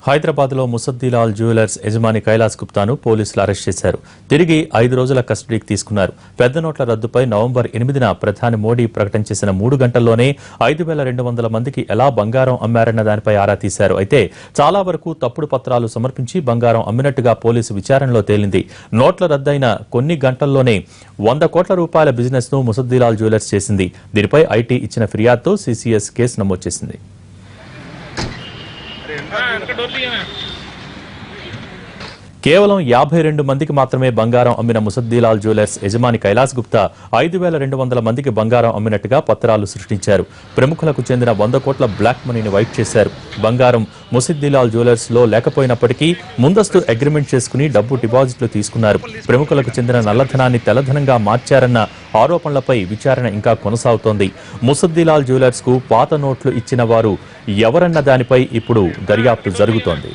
హైదరాబాద్లో ముసద్దిలాల్ జ్యువెలర్స్ యజమాని కైలాస్ గుప్తాను పోలీసులు అరెస్ట్ చేశారు. తిరిగి 5 రోజుల కస్టడీకి తీసుకున్నారు. పెద్ద నోట్ల రద్దుపై నవంబర్ 8న ప్రధాని మోడీ ప్రకటన చేసిన 3 గంటల్లోనే 5,200 మందికి ఎలా బంగారం అమ్మారన్న దానిపై ఆరా తీశారు. అయితే చాలా వరకు తప్పుడు పత్రాలు సమర్పించి బంగారం అమ్మినట్టుగా పోలీసు విచారణలో తేలింది. నోట్ల రద్దయిన కొన్ని గంటల్లోనే 100 కోట్ల రూపాయల బిజినెస్ ను ముసద్దిలాల్ జ్యువెలర్స్ చేసింది. దీనిపై ఐటీ ఇచ్చిన ఫిర్యాదుతో సీసీఎస్ కేసు నమోదు చేసింది. కేవలం 52 మందికి మాత్రమే బంగారం అమ్మిన ముసద్దిలాల్ జ్యువెలర్స్ యజమాని కైలాస్ గుప్తా 5,200 మందికి బంగారం అమ్మినట్టుగా పత్రాలు సృష్టించారు. ప్రముఖులకు చెందిన 100 కోట్ల బ్లాక్ మనీని వైట్ చేశారు. బంగారం ముసద్దిలాల్ జ్యువెలర్స్ లో లేకపోయినప్పటికీ ముందస్తు అగ్రిమెంట్ చేసుకుని డబ్బు డిపాజిట్లు తీసుకున్నారు. ప్రముఖులకు చెందిన నల్లధనాన్ని తెల్లధనంగా మార్చారన్న ఆరోపణలపై విచారణ ఇంకా కొనసాగుతోంది. ముసద్దిలాల్ జ్యువెలర్స్ కు పాత నోట్లు ఇచ్చిన వారు ఎవరన్న దానిపై ఇప్పుడు దర్యాప్తు జరుగుతోంది.